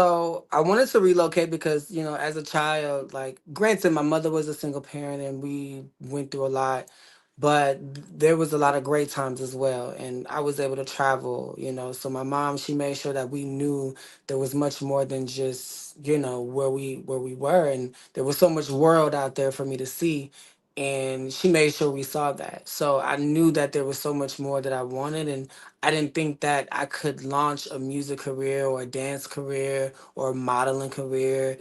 So I wanted to relocate because, as a child, like, granted, my mother was a single parent and we went through a lot, but there was a lot of great times as well. And I was able to travel, So my mom, she made sure that we knew there was much more than just, where we were. And there was so much world out there for me to see. And she made sure we saw that. So I knew that there was so much more that I wanted. And I didn't think that I could launch a music career or a dance career or a modeling career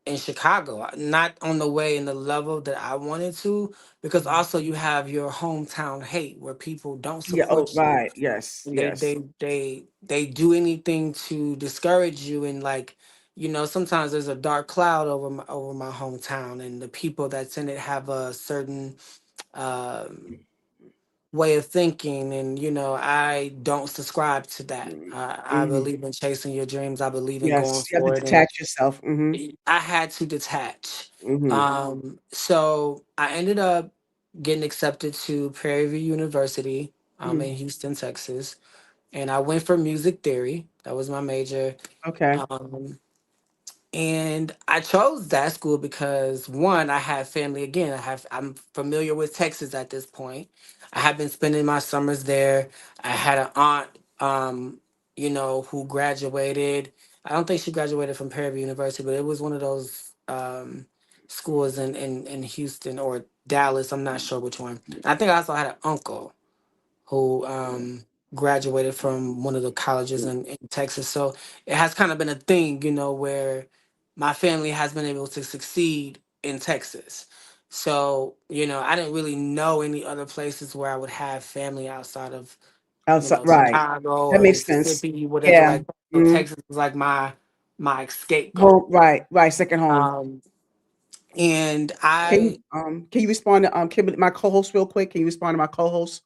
in Chicago. Not on the way in the level that I wanted to, because Mhm. also you have your hometown hate where people don't Yeah. Oh, support you. right. Yes. They Yes. they they they do anything to discourage you, and like, sometimes there's a dark cloud over my hometown, and the people that's in it have a certain um way of thinking, and I don't subscribe to that. I Mm-hmm. believe in chasing your dreams. I believe in going Yes. You have to for it, and detach yourself. Mm-hmm. I had to detach. Mm-hmm. So I ended up getting accepted to Prairie View University Mm-hmm. in Houston, Texas, and I went for music theory. That was my major. Okay. um, and I chose that school because, one, I have family. Again, I'm familiar with Texas at this point. I have been spending my summers there. I had an aunt, who graduated. I don't think she graduated from Prairie View University, but it was one of those schools in Houston or Dallas. I'm not sure which one. I think I also had an uncle who graduated from one of the colleges in Texas. So it has kind of been a thing, where my family has been able to succeed in Texas. So, I didn't really know any other places where I would have family outside of, Outside. Right. Chicago That or makes sense. Mississippi, whatever Yeah. like that. So Mm-hmm. Texas was like my scapegoat. Home. Right. Right. Second home. Um, and Can you I can you respond to Kimberly, my co-host, real quick? Can you respond to my co-host?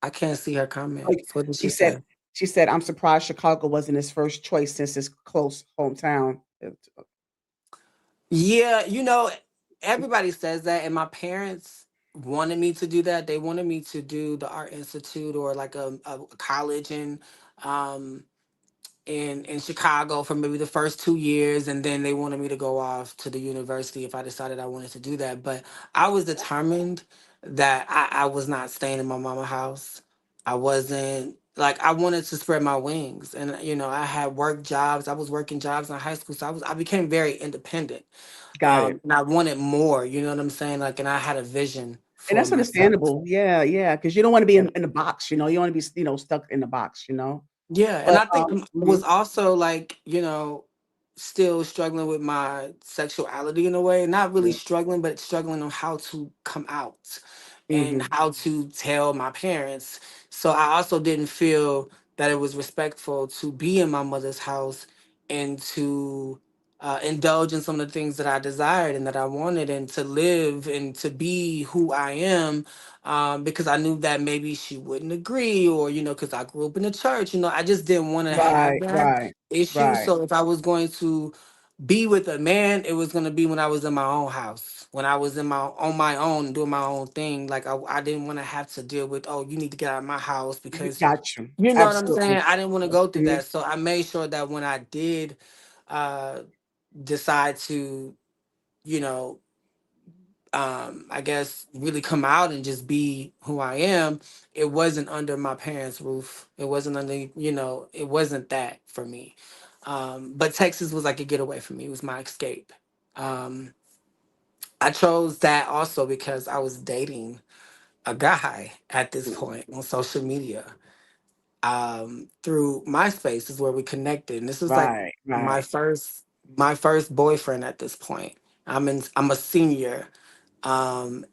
I can't see her Like, comments. What did she she said, say? I'm surprised Chicago wasn't his first choice since his close hometown. Yeah, everybody says that, and my parents wanted me to do that. They wanted me to do the Art Institute or like a college um in Chicago for maybe the first 2 years, and then they wanted me to go off to the university if I decided I wanted to do that. But I was determined that I was not staying in my mama house. I wasn't like I wanted to spread my wings, and I had work jobs. I was working jobs in high school, so I became very independent, Got it. and I wanted more. You know what I'm saying? Like, and I had a vision And for that's myself. understandable. Yeah, yeah, because you don't want to be in the box. You want to be stuck in the box. Yeah, and But I think I mhm. was also like, still struggling with my sexuality in a way. Not really struggling, but struggling on how to come out and Mhm. how to tell my parents. So I also didn't feel that it was respectful to be in my mother's house and to indulge in some of the things that I desired and that I wanted, and to live and to be who I am, because I knew that maybe she wouldn't agree, or because I grew up in the church. I just didn't want to have Right, that right, issue. right. So if I was going to be with a man, it was going to be when I was in my own house, when I was on my own, doing my own thing. Like, I didn't want to have to deal with, oh, you need to get out of my house, You because got you. you know what I'm Absolutely. saying. I didn't want to go through Mhm. that, so I made sure that when I did uh, decide to, you know, I guess, really come out and just be who I am, it wasn't under my parents' roof. It wasn't under, it wasn't that for me. But Texas was like a getaway for me. It was my escape. Um, I chose that also because I was dating a guy at this point on social media. Through MySpace is where we connected, and this was like Right, my right. first my first boyfriend at this point. I'm a senior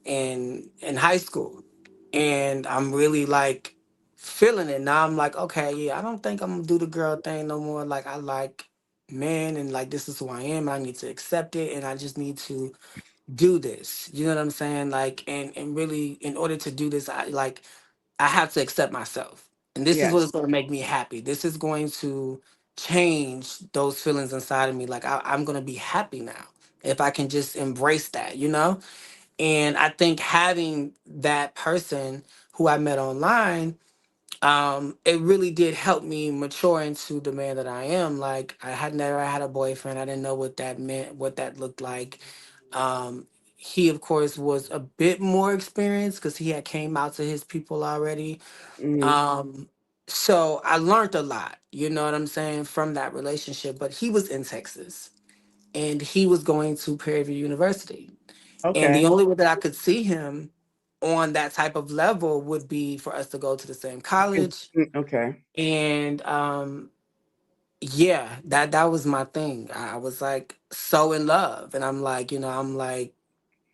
in high school, and I'm really like feeling it now. I'm like, okay, yeah, I don't think I'm gonna do the girl thing no more. Like, I like men, and like, this is who I am. I need to accept it, and I just need to do this. You know what I'm saying? Like, and really, in order to do this, I have to accept myself. And this is what is Yes. going to make me happy. This is going to change those feelings inside of me. Like, I'm going to be happy now if I can just embrace that. And I think having that person who I met online, it really did help me mature into the man that I am. Like I had never had a boyfriend. I didn't know what that meant, what that looked like. Um, he of course was a bit more experienced because he had came out to his people already. Hmm. Um, so I learned a lot, you know what I'm saying, from that relationship. But he was in Texas and he was going to Prairie View University. And the Okay. only way that I could see him on that type of level would be for us to go to the same college. Okay. And yeah, that was my thing. I was like so in love. And I'm like, I'm like,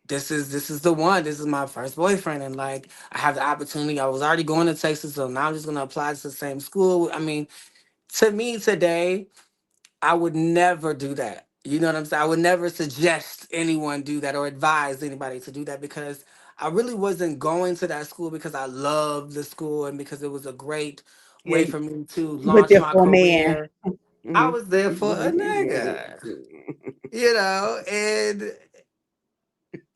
this is the one. This is my first boyfriend. And like I have the opportunity. I was already going to Texas, so now I'm just gonna apply to the same school. I mean, to me today, I would never do that. You know what I'm saying? I would never suggest anyone do that or advise anybody to do that because I really wasn't going to that school because I loved the school and because it was a great Yeah, way for me to you went launch there my for a man. career. I Hmm. was there for a nigga, and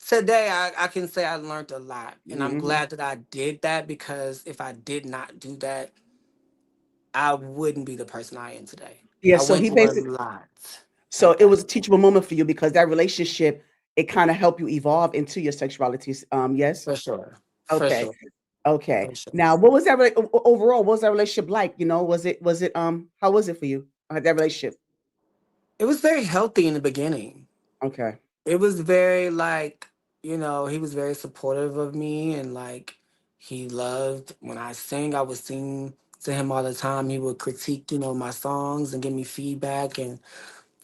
today I can say I learned a lot. And I'm Hmm. glad that I did that because if I did not do that, I wouldn't be the person I am today. Yeah, I so went he through a basically, lot so at it that. was a teachable moment for you because that relationship, it kind of helped you evolve into your sexuality. Yes. For sure. For Okay. sure. Okay. For sure. Now, what was that overall? What was that relationship like? Was it how was it for you? That relationship. It was very healthy in the beginning. Okay. It was very like, he was very supportive of me and like he loved when I sing, I would sing to him all the time. He would critique, my songs and give me feedback and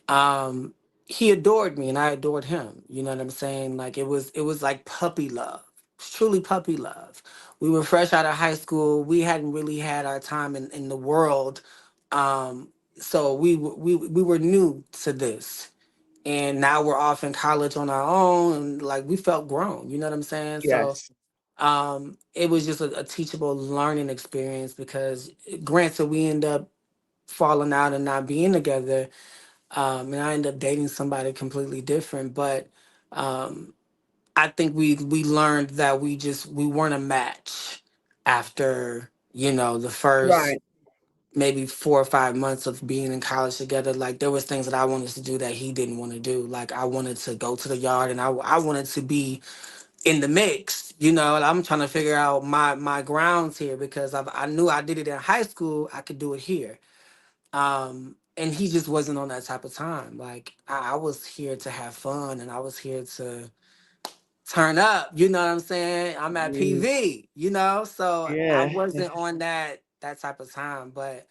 um he adored me and I adored him. You know what I'm saying? Like it was like puppy love. It's truly puppy love. We were fresh out of high school. We hadn't really had our time in the world. So we were new to this. And now we're off in college on our own and like we felt grown, you know what I'm saying? So Yes. it was just a teachable learning experience because granted we end up falling out and not being together, and I end up dating somebody completely different. But um, I think we learned that we weren't a match after the first Right. maybe 4 or 5 months of being in college together. Like there was things that I wanted to do that he didn't want to do. Like I wanted to go to the yard and I wanted to be in the mix. And I'm trying to figure out my grounds here because I knew I did it in high school. I could do it here. And he just wasn't on that type of time. Like I was here to have fun and I was here to turn up, you know what I'm saying? I'm at Mhm. PV, so I Yeah. wasn't on that type of time. But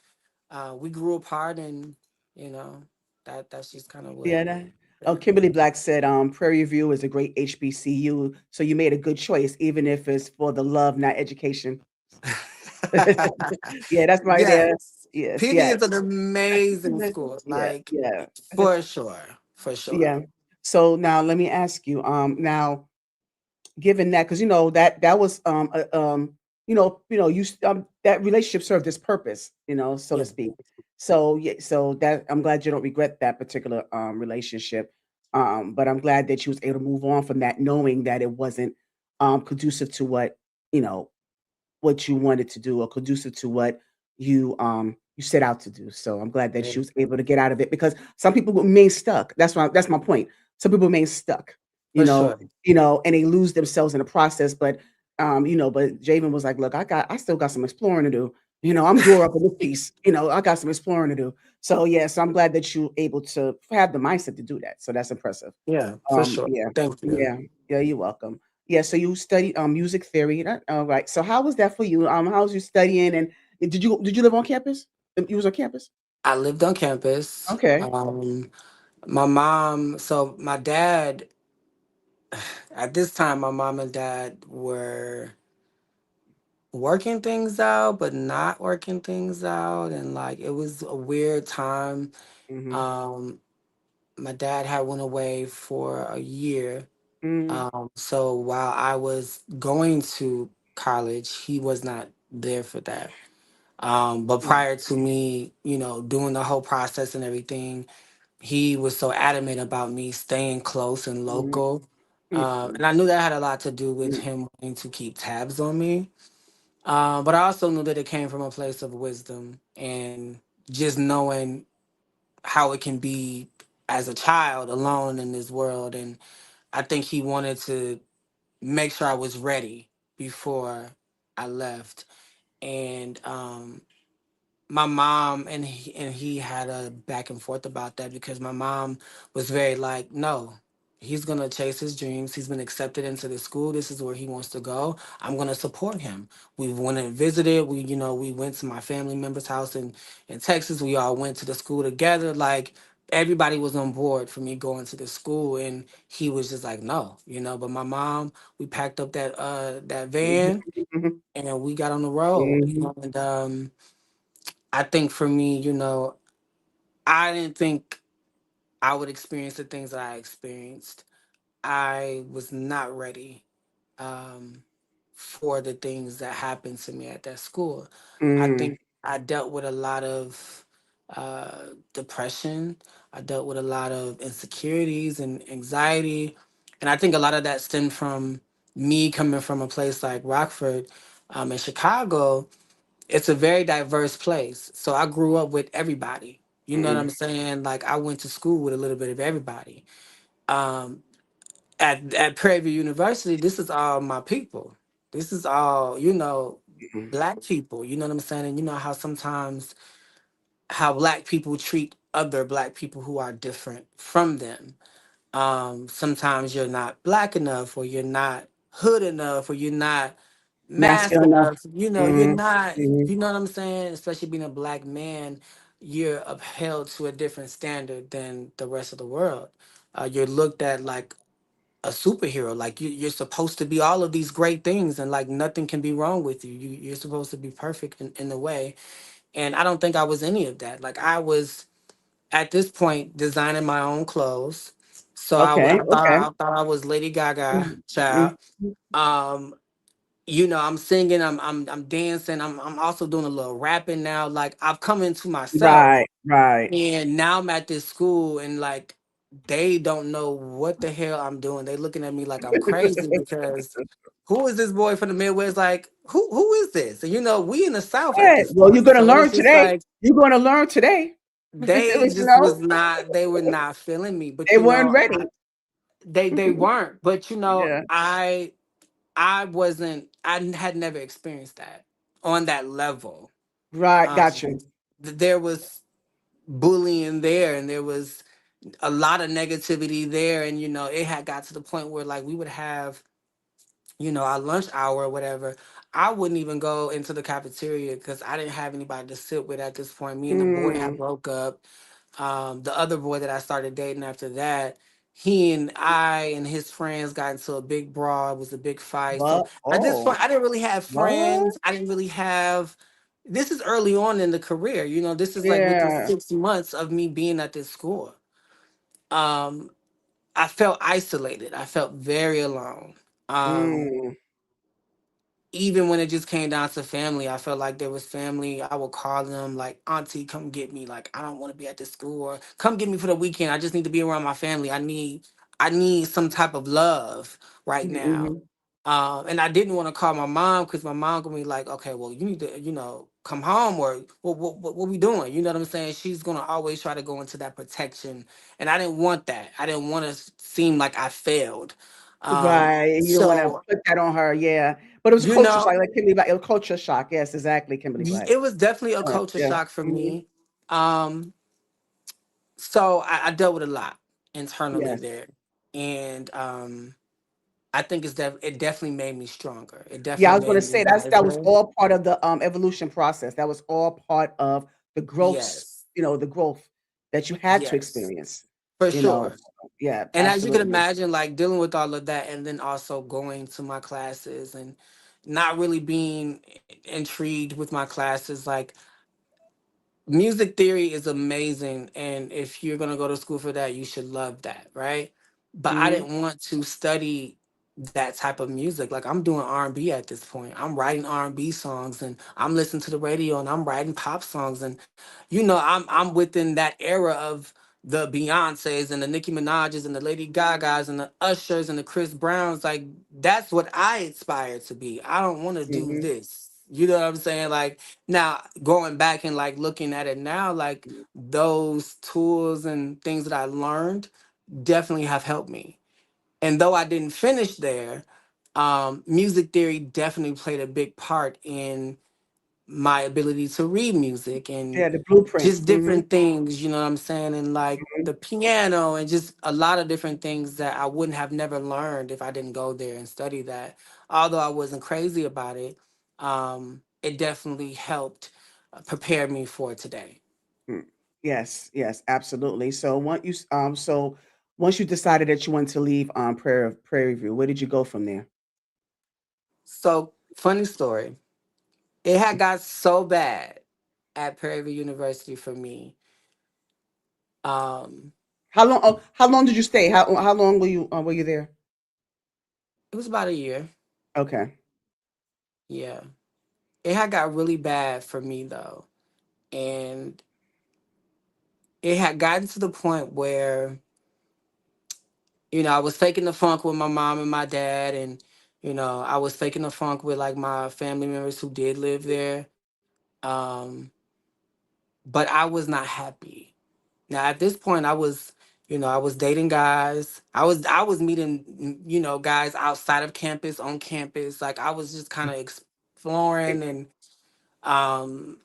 we grew apart and you know that's just kind of what Yeah. been Oh, it. Kimberly Black said, Prairie View is a great HBCU, so you made a good choice, even if it's for the love, not education. Yeah, that's right there. Yes, Yes, PV yes. is an amazing school, Yeah, like yeah, for sure, for sure. yeah. So now let me ask you, now given that, because that was that relationship served its purpose, so to Yeah, speak. So yeah, so that I'm glad you don't regret that particular relationship. But I'm glad that you was able to move on from that, knowing that it wasn't conducive to you know what you wanted to do or conducive to what you set out to do. So I'm glad that yeah, she was able to get out of it because some people remain stuck. That's my point. Some people remain stuck, you for know, sure. and they lose themselves in the process. But Javen was like, look, I still got some exploring to do. I'm grew up in this piece. I got some exploring to do. So yeah, so I'm glad that you're able to have the mindset to do that. So that's impressive. Yeah, for sure. Yeah, Thank you. yeah, yeah. You're welcome. Yeah, so you studied music theory. All right. So how was that for you? How was you studying? And did you live on campus? You was on campus. I lived on campus. Okay. My mom, so my dad, at this time, my mom and dad were working things out, but not working things out. And like, it was a weird time. Mm-hmm. Um, my dad had went away for a year. Mm-hmm. So while I was going to college, he was not there for that. But prior to me, doing the whole process and everything, he was so adamant about me staying close and Mm-hmm. local. And I knew that had a lot to do with him wanting to keep tabs on me. But I also knew that it came from a place of wisdom and just knowing how it can be as a child alone in this world. And I think he wanted to make sure I was ready before I left. And my mom and he had a back and forth about that because my mom was very like, no, he's gonna chase his dreams. He's been accepted into the school. This is where he wants to go. I'm gonna support him. We went and visited. We went to my family member's house in Texas. We all went to the school together. Like everybody was on board for me going to the school, and he was just like, no, But my mom, we packed up that Mhm, van mhm, and we got on the road. mhm, And I think for me, I didn't think I would experience the things that I experienced. I was not ready um, for the things that happened to me at that school. I mm, think I dealt with a lot of depression. I dealt with a lot of insecurities and anxiety. And I think a lot of that stemmed from me coming from a place like Rockford in Chicago. It's a very diverse place. So I grew up with everybody. You know what mm, I'm saying? Like I went to school with a little bit of everybody. Um, at Prairie View University, this is all my people. This is all, mm. black people. You know what I'm saying? And you know how sometimes how black people treat other black people who are different from them. Sometimes you're not black enough or you're not hood enough or you're not mask Masculine enough. enough. You're Mhm, not, mhm. you know what I'm saying? Especially being a black man, you're upheld to a different standard than the rest of the world. You're looked at like a superhero. Like you're supposed to be all of these great things and like nothing can be wrong with you. You're supposed to be perfect in a way. And I don't think I was any of that. Like I was at this point designing my own clothes. So Okay, okay. I thought I was Lady Gaga Mhm, child. mhm. Um, I'm singing, I'm dancing, I'm also doing a little rapping now. Like I've come into myself Right, right. and now I'm at this school and like they don't know what the hell I'm doing. They looking at me like I'm crazy because who is this boy from the Midwest? Like who is this? And we in the South at Yeah, this well, you're point. gonna So learn it's just today. like You're gonna learn today. they You just know, was not they were not feeling me. But they weren't ready. they weren't. But Yeah. I wasn't I had never experienced that on that level. Right, Um, got you. there was bullying there and there was a lot of negativity there, and it had got to the point where like we would have our lunch hour or whatever. I wouldn't even go into the cafeteria because I didn't have anybody to sit with at this point. Me and the boy had Mm. broke up. The other boy that I started dating after that, he and I and his friends got into a big brawl. It was a big fight. So What? at this Oh, point, I didn't really have what? friends. I didn't really have. This is early on in the career. This is like within Yeah. 6 months of me being at this school. Um, I felt isolated. I felt very alone. Um, Mm. Even when it just came down to family, I felt like there was family. I would call them like, Auntie, come get me. Like, I don't want to be at this school, or come get me for the weekend. I just need to be around my family. I need some type of love right Mhm, now. mhm. And I didn't want to call my mom because my mom gonna be like, okay, well, you need to, come home, or what we doing? You know what I'm saying? She's gonna always try to go into that protection, and I didn't want that. I didn't want to seem like I failed. Right, you don't wanna So put that on her, yeah. But it was a you culture shock, know. like Kimberly Black, it was culture shock. Yes, exactly, Kimberly Black. It was definitely a Yeah, culture yeah. shock for Mhm. me. Um, so I dealt with a lot internally Yes. there, and I think it definitely made me stronger. It Yeah, I definitely was gonna made me say that was wiser. all part of the, evolution process. That was all part of the growths, Yes, the growth that you had to yes, experience, for you know? sure. So, yeah, And as you can absolutely. imagine, like dealing with all of that, and then also going to my classes and not really being intrigued with my classes, like music theory is amazing, and if you're going to go to school for that, you should love that, right? But I Mhm, didn't want to study that type of music. Like I'm doing R&B at this point. I'm writing R&B songs, and I'm listening to the radio, and I'm writing pop songs, and I'm within that era of the Beyoncés and the Nicki Minaj's and the Lady Gagas and the Ushers and the Chris Browns. Like that's what I aspire to be. I don't want to do mhm. this. You know what I'm saying? Like now going back and like looking at it now, like those tools and things that I learned definitely have helped me. And though I didn't finish there, music theory definitely played a big part in my ability to read music and Yeah, the blueprint. just different things, you know what I'm saying? And like the piano and just a lot of different things that I wouldn't have never learned if I didn't go there and study that. Although I wasn't crazy about it, it definitely helped prepare me for today. Mm. Yes, yes, absolutely. So once you decided that you wanted to leave Prairie View, where did you go from there? So, funny story. It had got so bad at Prairie View University for me. Um, How long did you stay? How long were you there? it was about a year. Okay. Yeah. It had got really bad for me though. And it had gotten to the point where, I was faking the funk with my mom and my dad, and I was faking the funk with like my family members who did live there. Um, but I was not happy. Now at this point, I was dating guys. I was meeting, guys outside of campus, on campus. Like I was just kind of exploring and um,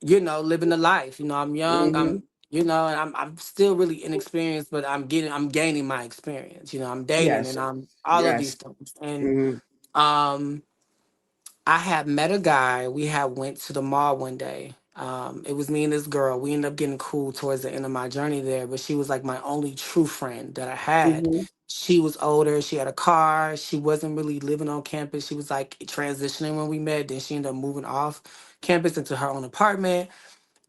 living the life. I'm young. Mm-hmm. And I'm still really inexperienced, but I'm gaining my experience. I'm dating Yes. and I'm all of Yes. these things. And Mm-hmm. um I had met a guy. We had went to the mall one day. It was me and this girl. We ended up getting cool towards the end of my journey there, but she was like my only true friend that I had. Mm-hmm. She was older. She had a car. She wasn't really living on campus. She was like transitioning when we met. Then she ended up moving off campus into her own apartment.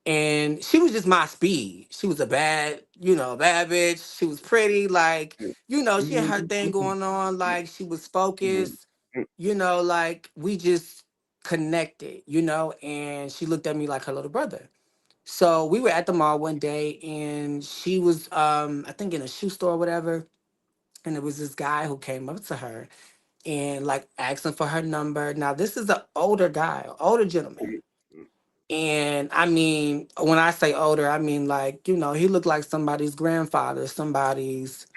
And she was just my speed. She was a bad bitch. She was pretty. Like, she had her thing Mm-hmm. going on. Like, she was Mm-hmm. focused, like we just connected, and she looked at me like her little brother. So we were at the mall one day and she was I think in a shoe store or whatever. And there was this guy who came up to her and like asking for her number. Now this is an older guy, older gentleman. And I mean, when I say older, I mean like, he looked like somebody's grandfather, somebody's,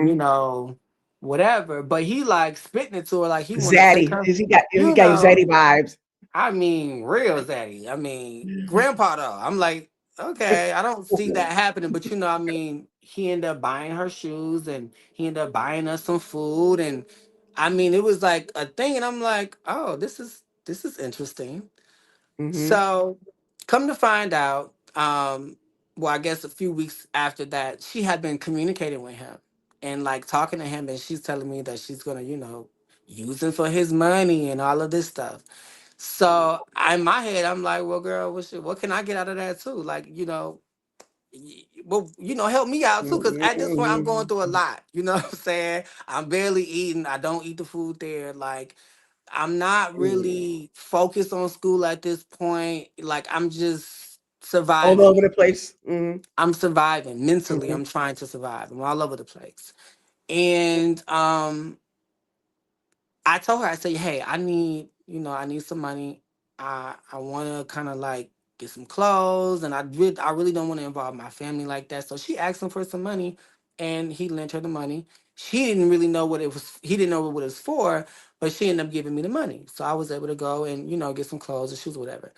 you Mm. know, whatever. But he like spitting it to her like he want to take Zaddy. her, He you got your know. Zaddy vibes. I mean, real zaddy. I mean, grandpa though. I'm like, okay, I don't see that happening, but I mean, he ended up buying her shoes and he ended up buying us some food, and I mean, it was like a thing, and I'm like, oh, this is interesting. Mm-hmm. So, come to find out, well, I guess a few weeks after that, she had been communicating with him and like talking to him, and she's telling me that she's gonna, use him for his money and all of this stuff. So in my head, I'm like, well, girl, what can I get out of that too? Like, well, help me out too, because at this point, I'm going through a lot. You know what I'm saying? I'm barely eating. I don't eat the food there. Like, I'm not Mm. really focused on school at this point. Like I'm just All over surviving. the place. Mm-hmm. I'm surviving mentally. Mm-hmm. I'm trying to survive. I'm all over the place. And I told her, I said, hey, I need some money. I want to kind of like get some clothes, and I really don't want to involve my family like that. So she asked him for some money, and he lent her the money. She didn't really know what it was. He didn't know what it was for, but she ended up giving me the money. So I was able to go and get some clothes and shoes, whatever.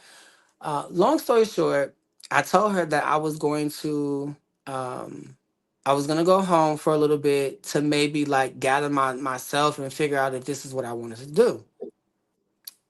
Long story short, I told her that Um, I was gonna go home for a little bit to maybe like gather myself and figure out if this is what I wanted to do.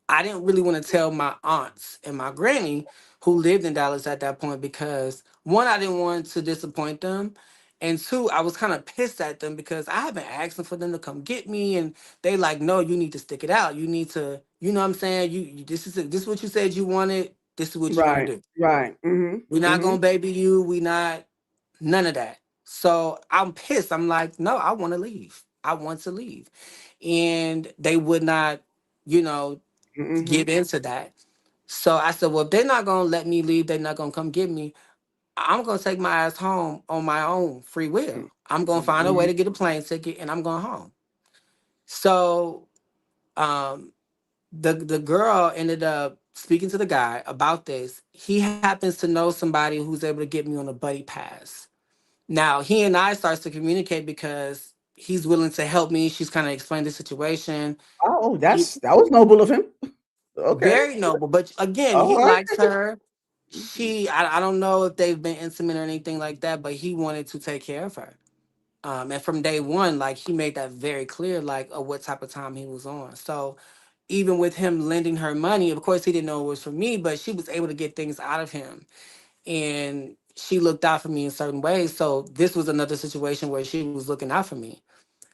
I didn't really want to tell my aunts and my granny who lived in Dallas at that point because one, I didn't want to disappoint them. And two, I was kind of pissed at them because I have been asking for them to come get me, and they like, no, you need to stick it out. You need to, you know what I'm saying? This is what you said you wanted. This is what you're gonna Right. do. Right. Mm-hmm. We're not Mm-hmm. gonna baby you. We not none of that. So I'm pissed. I'm like, no, I want to leave. I want to leave. And they would not, you know, Mm-hmm. give into that. So I said, well, if they're not gonna let me leave, they're not gonna come get me. I'm gonna take my ass home on my own free will. I'm gonna find a way Mm-hmm. to get a plane ticket and I'm going home. So um The girl ended up speaking to the guy about this. He happens to know somebody who's able to get me on a buddy pass. Now he and I starts to communicate because he's willing to help me. She's kind of explained the situation. Oh, He, that was noble of him. Okay. very noble, but again, All he right. likes her. Mhm. I don't know if they've been intimate or anything like that, but he wanted to take care of her. And from day one, like he made that very clear, like what type of time he was on. So even with him lending her money, of course he didn't know it was for me, but she was able to get things out of him, and she looked out for me in certain ways. So this was another situation where she was looking out for me.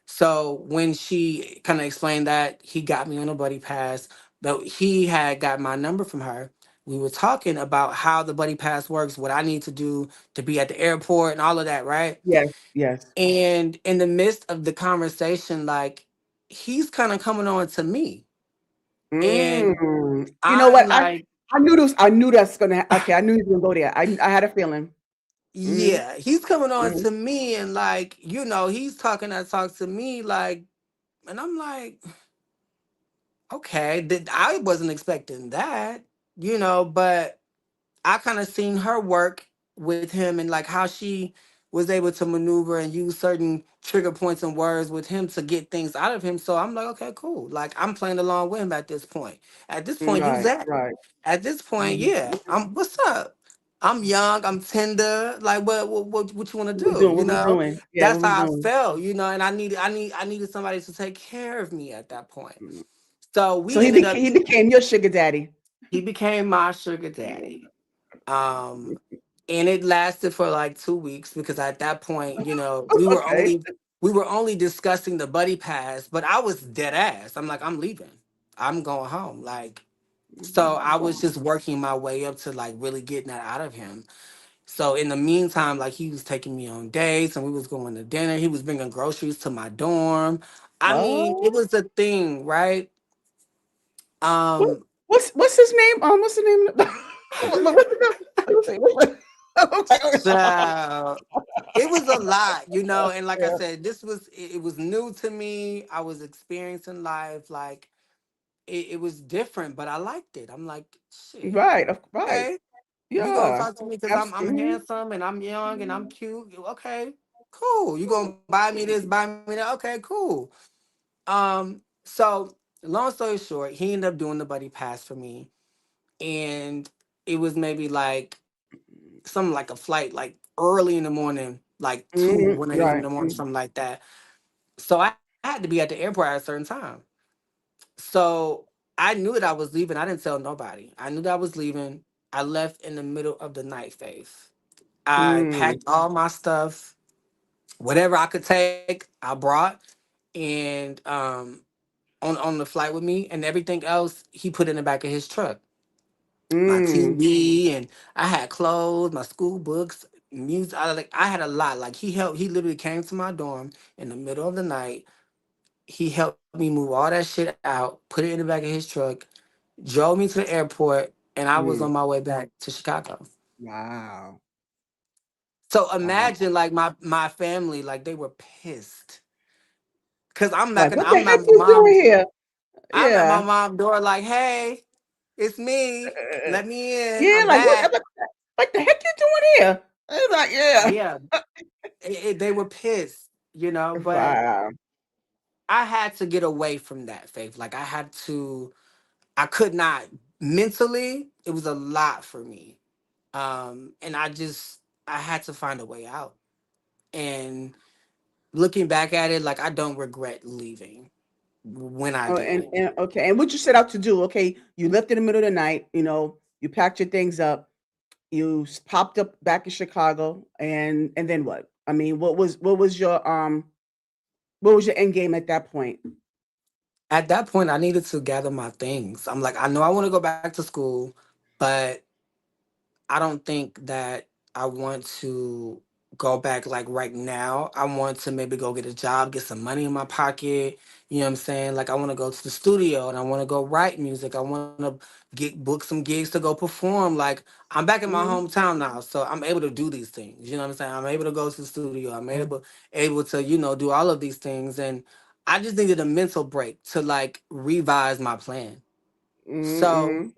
So when she kind of explained that, he got me on a buddy pass, but he had got my number from her. We were talking about how the buddy pass works, what I need to do to be at the airport and all of that, right? Yes, yes. And in the midst of the conversation, like he's kind of coming on to me. And You know I'm what? like, I knew this. I knew that's gonna. Okay, I knew he was gonna go there. I had a feeling. Mhm. yeah, he's coming on Mhm. to me and like, he's talking that talk to me like, and I'm like, okay, I wasn't expecting that, but I kind of seen her work with him and like how she was able to maneuver and use certain trigger points and words with him to get things out of him. So I'm like, okay, cool. Like I'm playing along with him at this point. At this point, use Right, that. right. At this point, Mhm. yeah. I'm what's up? I'm young, I'm tender. Like what you want to What we do? doing? What we doing? Yeah, That's what we how I doing? felt, and I needed somebody to take care of me at that point. Mm. So So we ended up he became your sugar daddy. he became my sugar daddy. Um, and it lasted for like 2 weeks because at that point, Okay. we were only discussing the buddy pass, but I was dead ass. I'm like, I'm leaving. I'm going home. Like, so Mhm. I I'm was going. just working my way up to like really getting that out of him. So in the meantime, like he was taking me on dates and we was going to dinner. He was bringing groceries to my dorm. I mean, it Oh, was a thing, right? what, Um, what's his name? What's the name? What's the name? Let's see, Child, it was a lot, and like I Yeah. said, it was new to me. I was experiencing life, like it was different, but I liked it. I'm like, shit, Right, right. okay, you gonna Yeah. talk to me because I'm Mhm. handsome and I'm young and I'm cute. Okay, cool. You gonna buy me this, buy me that? Okay, cool. So long story short, he ended up doing the buddy pass for me, and it was maybe like something like a flight like early in the morning, like 2 Mhm. 1 a.m. in Right. the morning, something like that. So I had to be at the airport at a certain time. So I knew that I was leaving. I didn't tell nobody. I knew that I was leaving. I left in the middle of the night, Faith. I Mm. packed all my stuff, whatever I could take, I brought, and on the flight with me, and everything else he put in the back of his truck. My Mm. TV, and I had clothes, my school books, music. I had a lot. Like he helped. He literally came to my dorm in the middle of the night. He helped me move all that shit out, put it in the back of his truck, drove me to the airport, and I was on Mm. my way back to Chicago. Wow. So Wow. imagine like my family, like they were pissed because I'm Like, knocking. what the heck you doing here? I'm at my Yeah. mom's door, like, hey, it's me. Uh, Let me in. yeah, I'm like, back. what the heck you doing here? It's like, yeah. Yeah, they were pissed, but Wow. I had to get away from that, Faith. Like I could not mentally, it was a lot for me. And I had to find a way out. And looking back at it, like I don't regret leaving when I Oh, did. and okay, and what you set out to do? Okay, you left in the middle of the night. You packed your things up. You popped up back in Chicago, and then what? I mean, what was your end game at that point? At that point, I needed to gather my things. I'm like, I know I want to go back to school, but I don't think that I want to go back like right now. I want to maybe go get a job, get some money in my pocket. You know what I'm saying? Like I want to go to the studio and I want to go write music. I want to get book some gigs to go perform. Like I'm back in my Mhm. hometown now, so I'm able to do these things. You know what I'm saying? I'm able to go to the studio. I'm able to do all of these things, and I just needed a mental break to like revise my plan. So Mm-hmm.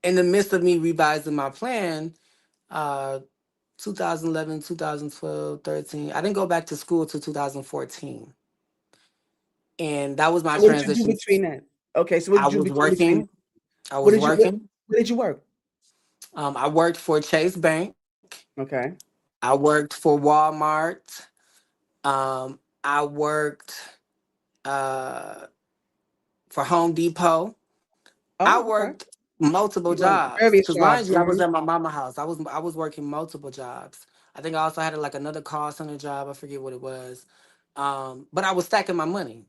in the midst of me revising my plan, uh 2011, 2012, 13, I didn't go back to school till 2014. And that was my So what did you do transition. between that? Okay, so what I did you do was between? working. I What was did you what, working. where did you work? I worked for Chase Bank. Okay. I worked for Walmart. I worked uh, for Home Depot. I Oh, okay. worked multiple You went jobs various because, mind jobs. you, I was Hmm. at my mama house. I was working multiple jobs. I think I also had like another call center job. I forget what it was, but I was stacking my money.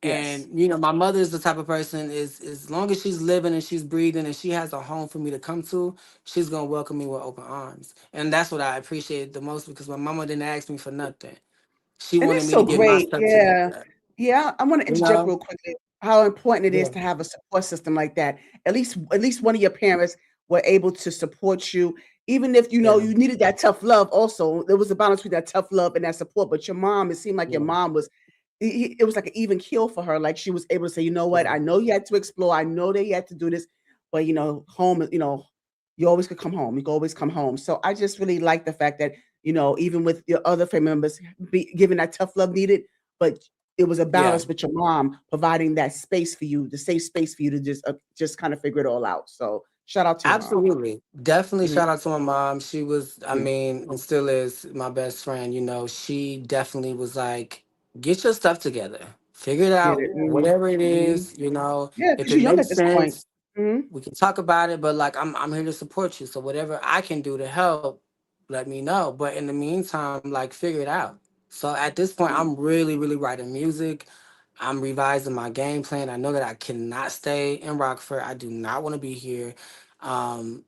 Yes. And my mother is the type of person is as long as she's living and she's breathing and she has a home for me to come to, she's gonna welcome me with open arms. And that's what I appreciate the most because my mama didn't ask me for nothing. She And wanted that's me to so get my great. stuff Yeah. together. Yeah. I want to You interject know? real quickly how important it is Yeah. to have a support system like that. At least one of your parents were able to support you, even if Yeah. you needed that tough love. Also, there was a balance between that tough love and that support. But your mom, it seemed like your Yeah. mom was it was like an even keel for her. Like she was able to say, you know what, Yeah. I know you had to explore, I know they had to do this, but home, you always could come home. You could always come home. So I just really like the fact that, even with your other family members giving that tough love needed, but it was a Yeah. balance with your mom providing that space for you, the safe space for you to just kind of figure it all out. So shout out to your mom. Absolutely. Definitely Mhm. shout out to my mom. She was, I Mm. mean, and still is my best friend. She definitely was like, get your stuff together. Figure it Get out, it. Mhm. whatever it Mhm. is, Yeah, if because it you're young at makes this point. sense, Mhm. we can talk about it, but like I'm here to support you. So whatever I can do to help, let me know. But in the meantime, like figure it out. So at this point, I'm Mm. really, really writing music. I'm revising my game plan. I know that I cannot stay in Rockford. I do not want to be here. Um,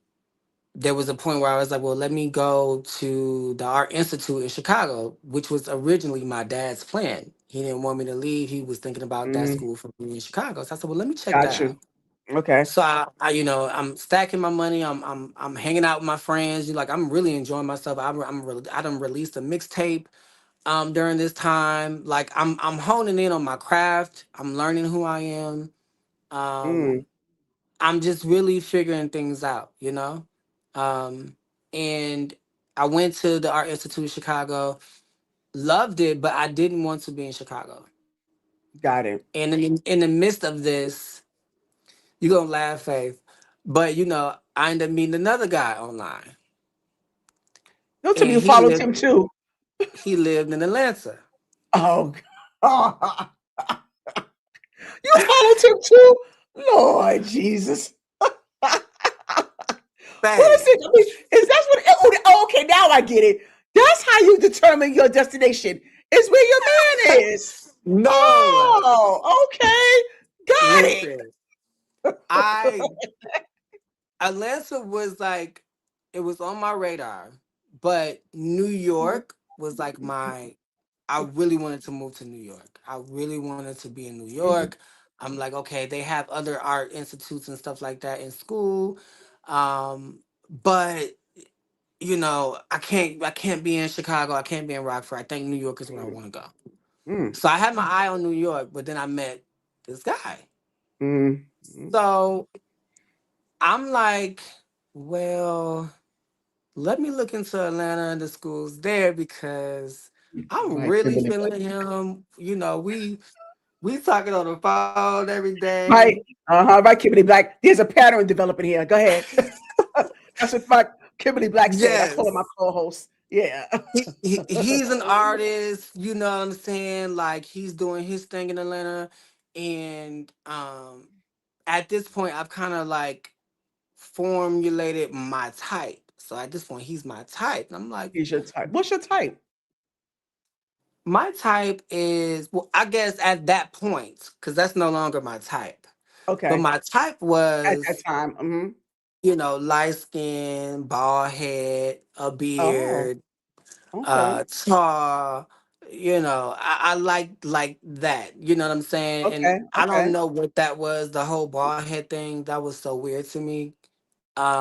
there was a point where I was like, well, let me go to the Art Institute in Chicago, which was originally my dad's plan. He didn't want me to leave. He was thinking about that Mhm. school for me in Chicago. So I said, well, let me check that Got you. out. Okay. So I'm stacking my money. I'm hanging out with my friends. Like I'm really enjoying myself. I done released a mixtape during this time. Like I'm honing in on my craft. I'm learning who I am. Mm. Um, I'm just really figuring things out. Um, and I went to the Art Institute of Chicago, loved it, but I didn't want to be in Chicago. Got it. And in the midst of this, you're gonna laugh, Faith, but I ended up meeting another guy online, Don't tell me and you he followed lived him too. he lived in Atlanta. Oh, God. You followed him too? Lord Jesus. What is Faith, it? I mean, is that what? Oh, okay, now I get it. That's how you determine your destination. Is where your man is. no, Oh, okay, got it. listen, I Atlanta was like, it was on my radar, but New York was like I really wanted to move to New York. I really wanted to be in New Mhm. York. I'm like, okay, they have other art institutes and stuff like that in school. But I can't be in Chicago. I can't be in Rockford. I think New York is where I Mm, want to go. mm, So I had my eye on New York, but then I met this guy. mm, mm. So I'm like, well, let me look into Atlanta and the schools there because I'm Right, really Kimberly Black. feeling him. We talking on the phone every day. Right, right, Kimberly Black. There's a pattern developing here. Go ahead. That's what Kimberly Black said. I call her my Yes. co-host. Yeah. He's an artist, you know what I'm saying? Like he's doing his thing in Atlanta. And at this point I've kind of like formulated my type. So at this point he's my type. And I'm like, He's your type. What's your type? my type is, well, I guess at that point, because that's no longer my type. But Okay. my type At that was, time. light skin, bald head, a Oh, beard, okay. tall. I like that. You know what I'm saying? And Okay. I don't Okay. know what that was. The whole bald head thing that was so weird to me.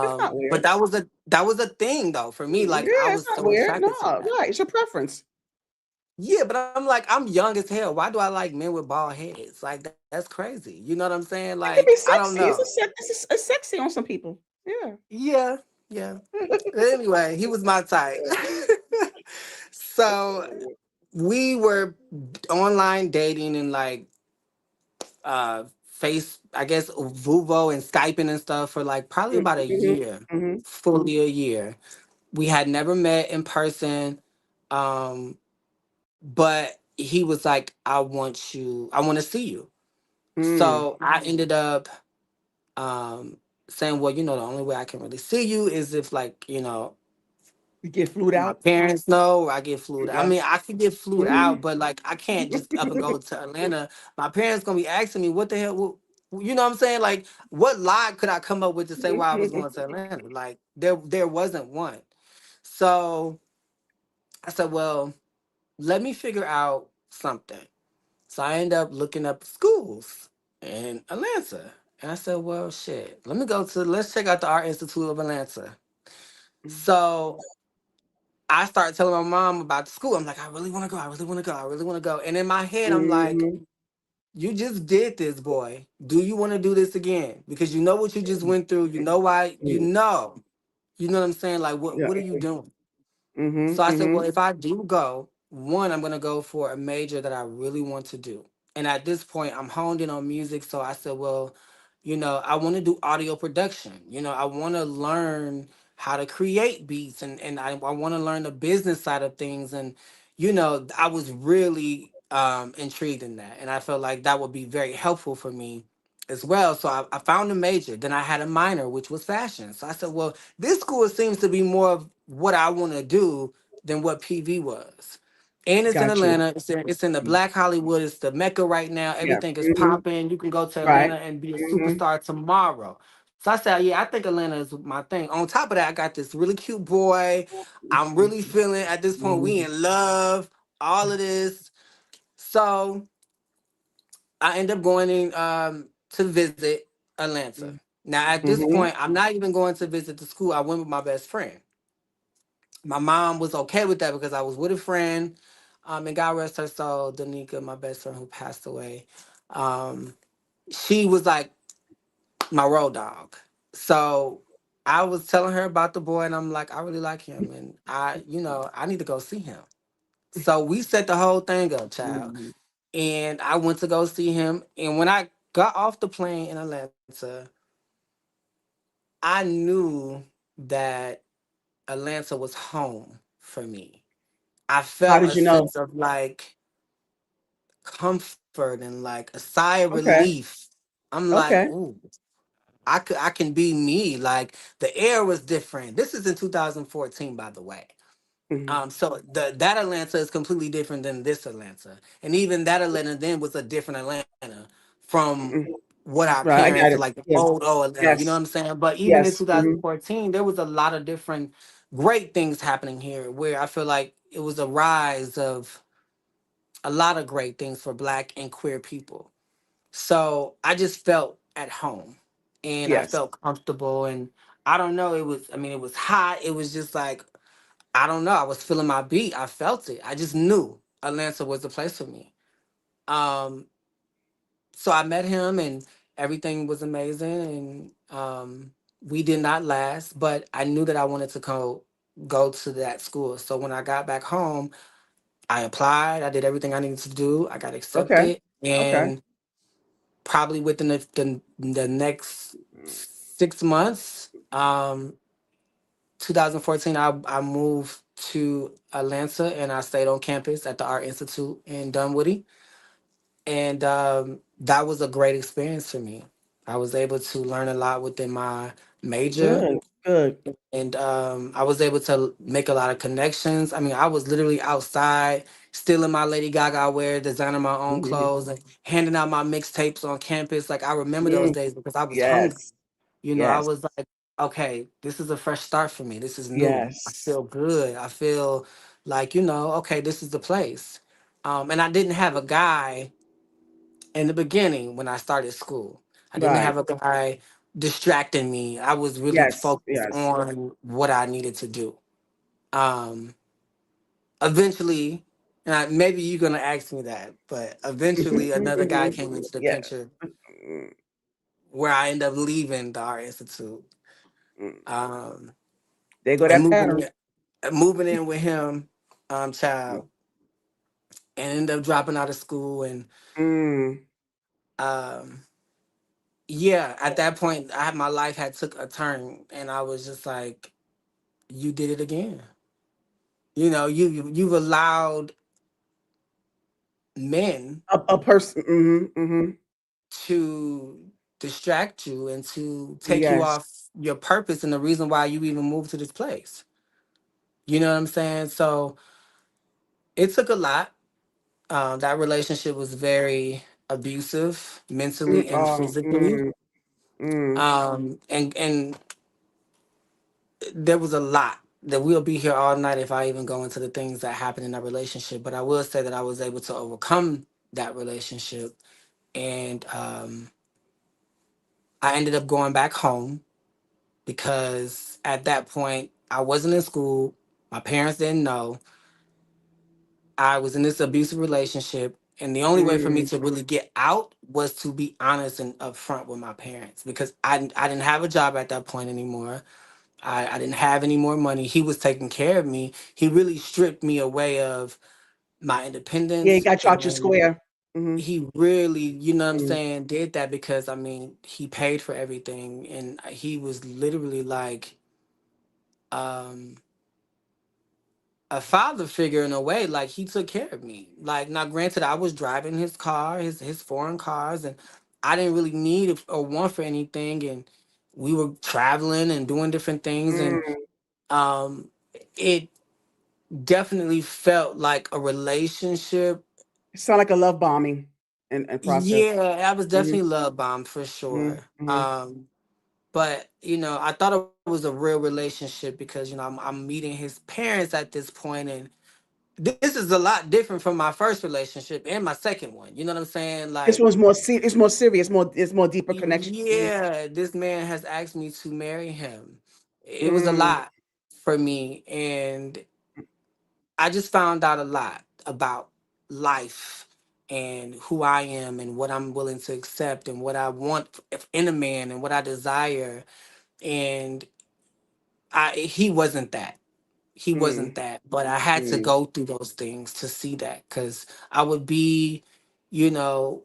It's not But weird. that was a thing though for me. Like I Yeah, it's was not so weird. No, attracted to that. right. It's your preference. Yeah, but I'm like, I'm young as hell. Why do I like men with bald heads? Like that's crazy. You know what I'm saying? It Like can I be don't sexy. know. It's sexy on some people. Yeah. Yeah, yeah. Anyway, he was my type. So we were online dating and like face I guess Vuvo and Skyping and stuff for like probably about a Mm-hmm. year. Hmm. Fully a year. We had never met in person. Um, but he was like, I want to see you. Mm. So I ended up um saying, well, the only way I can really see you is if like, You get flued my out. parents know or I get flued. I Yeah. mean, I could get flued Hmm. out, but like I can't just up and go to Atlanta. My parents gonna be asking me what the hell. You know what I'm saying? Like, what lie could I come up with to say why I was going to Atlanta? Like, there wasn't one. So I said, well, let me figure out something. So I end up looking up schools in Atlanta. And I said, well, shit, let's check out the Art Institute of Atlanta. So I started telling my mom about the school. I'm like, I really want to go. I really want to go. I really want to go. And in my head, I'm like, Hmm. you just did this, boy. Do you want to do this again? Because you know what you just went through. You know why. You know what I'm saying? Like, Yeah. what are you doing? Hmm. So I said, Hmm. well, if I do go, one, I'm gonna go for a major that I really want to do. And at this point, I'm honed in on music. So I said, well, I want to do audio production. I want to learn how to create beats and I want to learn the business side of things. And, I was really intrigued in that. And I felt like that would be very helpful for me as well. So I found a major. Then I had a minor, which was fashion. So I said, well, this school seems to be more of what I want to do than what PV was. And it's in Got you. Atlanta. It's in the Black Hollywood. It's the Mecca right now. Yeah. Everything is Hmm. popping. You can go to Right. Atlanta and be a Hmm. superstar tomorrow. So I said, yeah, I think Atlanta is my thing. On top of that, I got this really cute boy. I'm really feeling at this point we in love. All of this. So I end up going in to visit Atlanta. Now at this Hmm. point, I'm not even going to visit the school. I went with my best friend. My mom was okay with that because I was with a friend. And God rest her soul, Danica, my best friend who passed away. Um, she was like my road dog. So I was telling her about the boy, and I'm like, I really like him, and I need to go see him. So we set the whole thing up, child, Hmm. and I went to go see him. And when I got off the plane in Atlanta, I knew that Atlanta was home for me. I How felt did a you know? sense of like comfort and like a sigh of Okay. relief. I'm like, Okay. ooh, I can be me. Like the air was different. This is in 2014, by the way. Hmm. So that Atlanta is completely different than this Atlanta, and even that Atlanta then was a different Atlanta from what our Right. I parents got like it. the Yeah. old Atlanta. You know what I'm Yes. saying? But even in Yes. Hmm. 2014, there was a lot of different great things happening here, where I feel like it was a rise of a lot of great things for Black and queer people. So I just felt at home and I Yes. felt comfortable. And I don't know, it was hot. It was just like, I don't know. I was feeling my beat. I felt it. I just knew Atlanta was the place for me. Um, so I met him and everything was amazing. And we did not last, but I knew that I wanted to go to that school. So when I got back home, I applied. I did everything I needed to do. I got Okay. accepted. Okay. And probably within the next 6 months, 2014, I moved to Atlanta and I stayed on campus at the Art Institute in Dunwoody. And that was a great experience for me. I was able to learn a lot within my major, Good. Good. and I was able to make a lot of connections. I mean, I was literally outside, stealing my Lady Gaga wear, designing my own clothes, and handing out my mixtapes on campus. Like I remember those Mm. days because I was hungry. Yes. I Yes. was like, okay, this is a fresh start for me. This is new. I Yes. feel good. I feel like, okay, this is the place. And I didn't have a guy in the beginning when I started school. I didn't Right. have a guy distracting me. I was really Yes. focused Yes. on what I needed to do. Um, Eventually, And maybe you're gonna ask me that, but eventually another guy came into the Yeah. picture Mm, where I ended up leaving the Art Institute, mm. um, There go and that pattern. moving in with him, Mm. child, and ended up dropping out of school. And Mm. um, yeah, at that point, my life had took a turn, and I was just like, "You did it again." You've allowed men A person. to distract you and to take you Yes. off your purpose and the reason why you even moved to this place. You know what I'm saying? So it took a lot. That relationship was very abusive, Mm, mentally and oh, physically. mm. And there was a lot that we'll be here all night if I even go into the things that happened in that relationship. But I will say that I was able to overcome that relationship, and I ended up going back home because at that point I wasn't in school. My parents didn't know. I was in this abusive relationship. And the only way for me Mm. to really get out was to be honest and upfront with my parents because I didn't have a job at that point anymore. I didn't have any more money. He was taking care of me. He really stripped me away of my Yeah, he independence. got you out your And square. Mm-hmm. he really, you know what I'm Mm. saying, did that because, I mean, he paid for everything. And he was literally like, um, a father figure in a way. Like he took care of me. Like now, granted, I was driving his car, his foreign cars, and I didn't really need or want for anything. And we were traveling and doing different things, and Mm. um, it definitely felt like a relationship. It sound like a love bombing and process. Yeah, I was Mm-hmm. definitely love bombed for Mm-hmm. sure. Mm-hmm. But I thought it was a real relationship because I'm meeting his parents at this point, and this is a lot different from my first relationship and my second one. You know what I'm saying? This Like, one's more it's more serious, more it's more deeper connection. Mhm. yeah, this man has asked me to marry him. It was a Mm. lot for me, and I just found out a lot about life and who I am and what I'm willing to accept and what I want in a man and what I desire. And he wasn't that. He Mm. wasn't that, but I had to Mm. go through those things to see that because I would be, you know,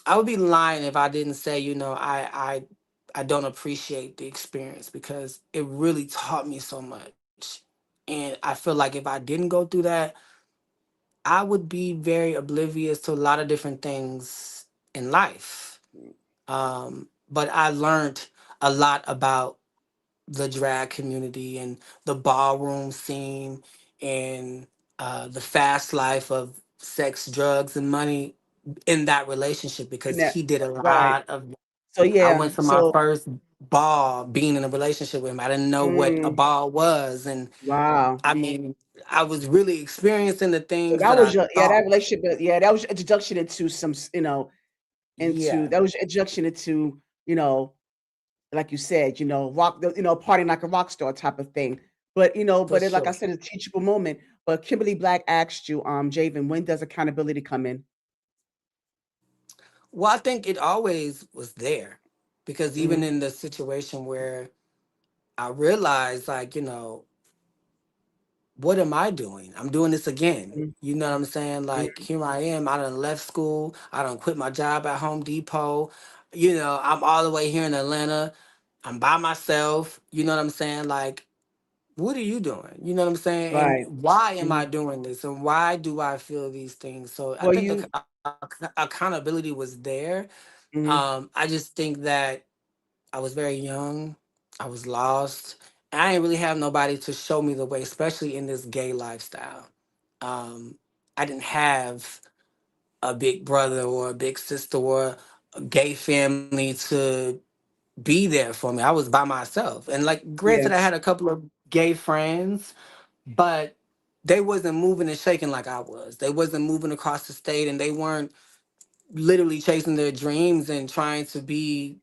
I would be lying if I didn't say, I don't appreciate the experience because it really taught me so much. And I feel like if I didn't go through that, I would be very oblivious to a lot of different things in life. But I learned a lot about the drag community and the ballroom scene and the fast life of sex, drugs, and money in that relationship because And that he did a right. lot of. So I yeah. went to my So first ball being in a relationship with him. I didn't know what a mm, ball was, and wow. I mean, I was really experiencing the So things that that was I your yeah, that thought. relationship yeah, that was your introduction into some into Yeah, that was your introduction into, you know, like you said, rock partying like a rock star type of thing. But for like I sure. said, it's a teachable moment. But Kimberly Black asked you, Javen, when does accountability come in? Well, I think it always was there because even Mhm. in the situation where I realized, like, what am I doing? I'm doing this again. Mhm. You know what I'm saying? Like, Mhm. here I am. I done left school. I done quit my job at Home Depot. I'm all the way here in Atlanta. I'm by myself. You know what I'm saying? Like, what are you doing? You know what I'm saying? Right. And why am I Mhm. doing this? And why do I feel these things? So I Well, think you accountability was there. mhm. I just think that I was very young. I was lost. I didn't really have nobody to show me the way, especially in this gay lifestyle. Um, I didn't have a big brother or a big sister or a gay family to be there for me. I was by myself. And like granted, I Yes. had a couple of gay friends, but they wasn't moving and shaking like I was. They wasn't moving across the state and they weren't literally chasing their dreams and trying to be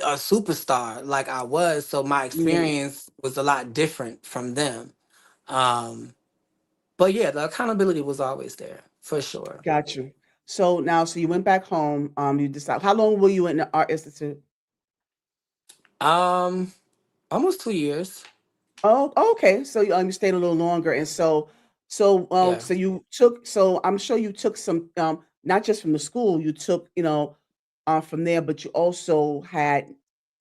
a superstar like I was. So my Mm. experience was a lot different from them. Um, But yeah, the accountability was always there for sure. Got you. So now, so you went back home. You decided. How long were you in the art institute? Um, Almost 2 years. Oh, okay. So you stayed a little longer, and Yeah, so you took. So I'm sure you took some, not just from the school. You took, from there, but you also had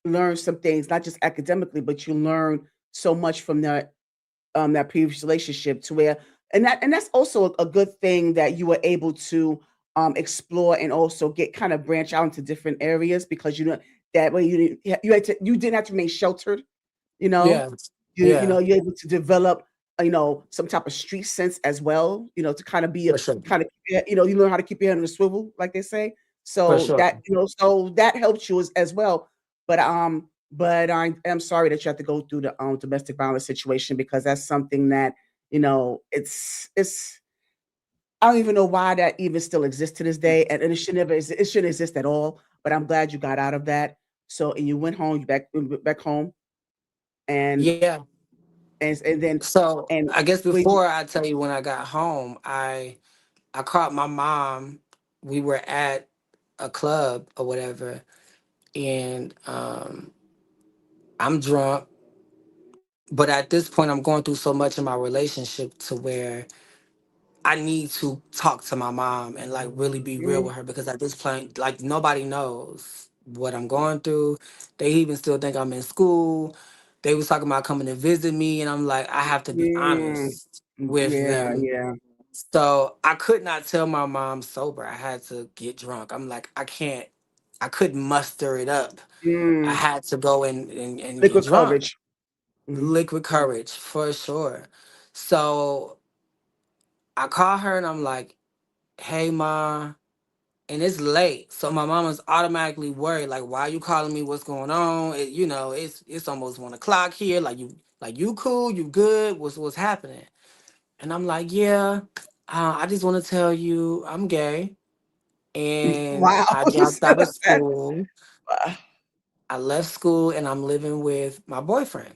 learned some things, not just academically, but you learned so much from that previous relationship to where, and that's also a good thing that you were able to explore and also get kind of branch out into different areas because you know that way you didn't have to remain sheltered, you know. yeah, You know, yeah, you're able to develop, some type of street sense as well, to kind of be a for sure, kind of, you learn how to keep your head on the swivel, like they say. for So sure. that helps you as well. But I am sorry that you have to go through the domestic violence situation because that's something that, it's I don't even know why that even still exists to this day, and it shouldn't exist at all. But I'm glad you got out of that. So and you went home, you back home, and Yeah. and then So and I guess when you, before I tell you when I got home, I caught my mom. We were at a club or whatever, and I'm drunk. But at this point, I'm going through so much in my relationship to where I need to talk to my mom and like really be real mm, with her because at this point, like nobody knows what I'm going through. They even still think I'm in school. They was talking about coming to visit me, and I'm like, I have to be mm, honest with yeah, them. yeah, So I could not tell my mom sober. I had to get drunk. I'm like, I can't. I couldn't muster it up. I mm, had to go and get liquid drunk. courage. Mm, Liquid courage for sure. So I call her and I'm like, hey ma, and it's late. So my mama's automatically worried, like, why are you calling me? What's going on? It's almost 1 o'clock here. Like you cool, you good, what's happening? And I'm like, yeah, I just want to tell you I'm gay. And wow, I you dropped said out of that. school. Uh, I left school and I'm living with my boyfriend.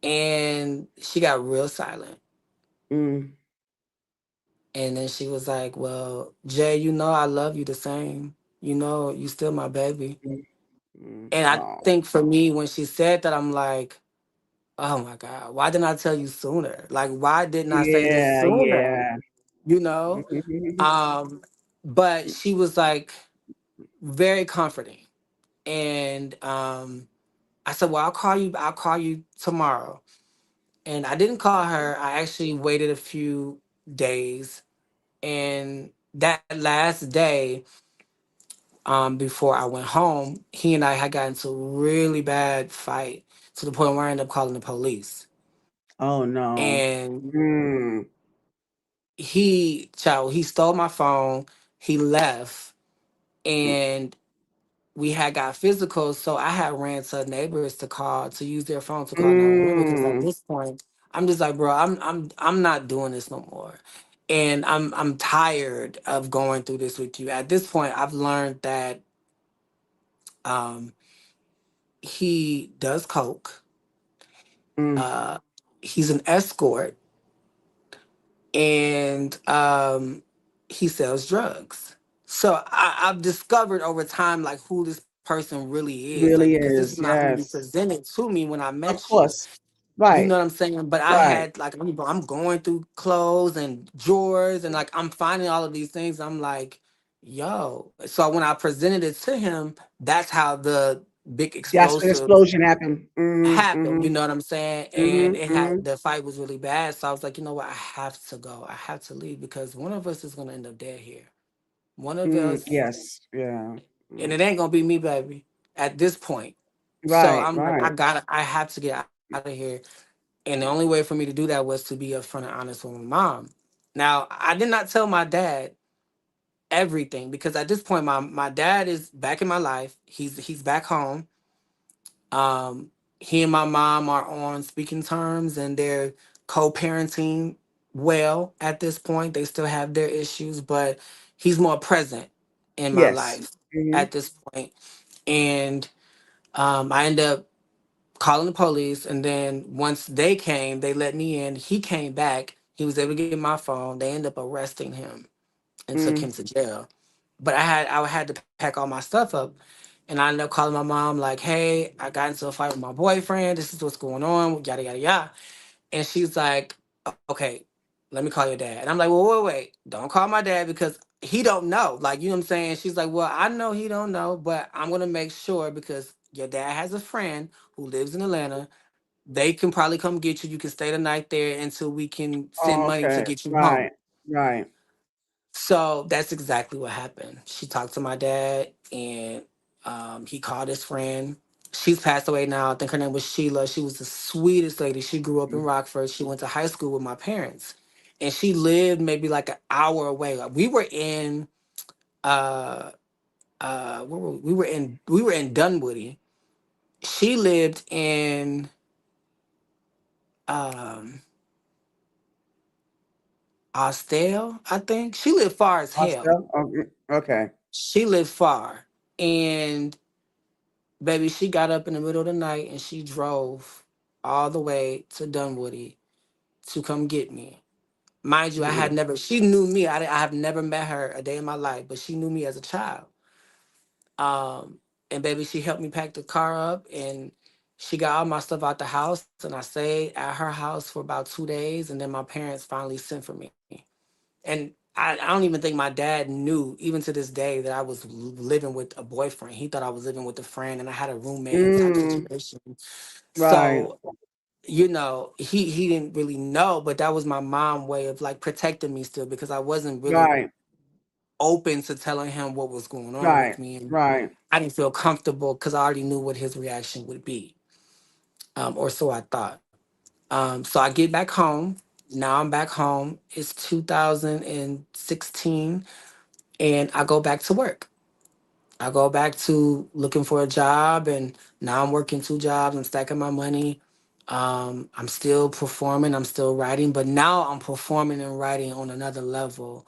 And she got real silent. mm, And then she was like, well, Jay, I love you the same. You still my baby. mm, mm. And I Oh, think for me, when she said that, I'm like, oh my God, why didn't I tell you sooner? Like, why didn't I say this yeah, sooner? yeah. You know? Mhm. Um, but she was like very comforting. And I said, well, I'll call you tomorrow. And I didn't call her. I actually waited a few days. And that last day, before I went home, he and I had gotten into a really bad fight to the point where I ended up calling the police. Oh no. And Mm, he stole my phone, he left, mm, and we had got physical. So I had ran to neighbors to use their phone to call 911 because at mm. this point, I'm just like, bro, I'm not doing this no more. And I'm tired of going through this with you. At this point, I've learned that um he does coke. Mm, Uh, he's an escort, and he sells drugs. So I've discovered over time like who this person really is, like really because this is is, not who you yes. presented to me when I Of met you. course. You Right, know what I'm saying? But I right. had like I'm going through clothes and drawers and like I'm finding all of these things. I'm like, yo. So when I presented it to him, that's how the big That's when the explosive explosion happened. Mhm, happened, mhm, you know what I'm saying? And mhm, it had mhm, the fight was really bad. So I was like, you know what, I have to go. I have to leave because one of us is gonna end up dead here. One of mm, us, yes, yeah. and Mm. it ain't gonna be me, baby, at this point. So Right, I'm like, right. I have to get out of here. And the only way for me to do that was to be upfront and honest with my mom. Now, I did not tell my dad everything because at this point my dad is back in my life. He's back home. Um, he and my mom are on speaking terms and they're co-parenting well at this point. They still have their issues, but he's more present in my Yes. life Mhm. at this point. And I end up calling the police, and then once they came, they let me in. He came back. He was able to get my phone. They ended up arresting him and took him Mm. to jail. But I had to pack all my stuff up, and I ended up calling my mom like, "Hey, I got into a fight with my boyfriend. This is what's going on. Yada yada yada." And she's like, "Okay, let me call your dad." And I'm like, "Well, wait, don't call my dad because he don't know." Like, you know what I'm saying? She's like, "Well, I know he don't know, but I'm gonna make sure because your dad has a friend who lives in Atlanta. They can probably come get you. You can stay the night there until we can send Oh, money to okay. get you home." Right. Right. So that's exactly what happened. She talked to my dad, and he called his friend. She's passed away now. I think her name was Sheila. She was the sweetest lady. She grew up in Mm. Rockford. She went to high school with my parents, and she lived maybe like an hour away. Like, we were in uh we were in Dunwoody. She lived in um Austell, I think. She lived far as hell. Hostel? Oh, okay. She lived far. And baby, she got up in the middle of the night and she drove all the way to Dunwoody to come get me. Mind you, Mm. she knew me. I have never met her a day in my life, but she knew me as a child. And baby, she helped me pack the car up, and she got all my stuff out the house. And I stayed at her house for about 2 days. And then my parents finally sent for me. And I don't even think my dad knew, even to this day, that I was living with a boyfriend. He thought I was living with a friend and I had a roommate type Mm. situation. Right. So, he didn't really know, but that was my mom way of like protecting me still, because I wasn't really Right. open to telling him what was going on with Right. me. And Right. I didn't feel comfortable because I already knew what his reaction would be. Or so I thought. So I get back home. Now I'm back home. It's 2016, and I go back to work. I go back to looking for a job, and now I'm working two jobs. I'm stacking my money. I'm still performing. I'm still writing, but now I'm performing and writing on another level,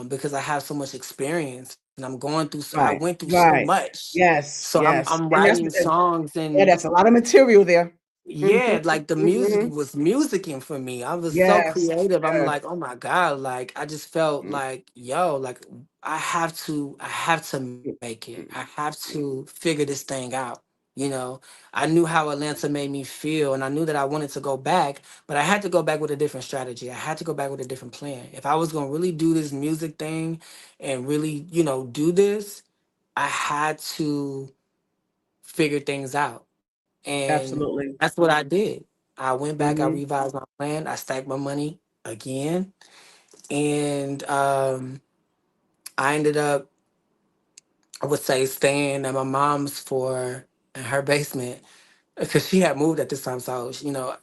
because I have so much experience, and I'm going through. I Right. went through so Right. much, Yes. so I'm Yes. I'm And that's writing songs. yeah, And that's a lot of material there. Mhm. yeah, like the music Mhm. was musicking for me. I was so Yes. creative. I'm Yes. like, oh my God, like I just felt Mm, like, yo, like I have to mm, make it. I mm, have to mm. figure this thing out. You know, I knew how Atlanta made me feel, and I knew that I wanted to go back, but I had to go back with a different strategy. I had to go back with a different plan. If I was gonna really do this music thing and really, do this, I had to figure things out. And Absolutely. that's what I did. I went back, I Mhm. revised my plan, I stacked my money again. And I ended up, I would say, staying at my mom's for in her basement, because she had moved at this time. So,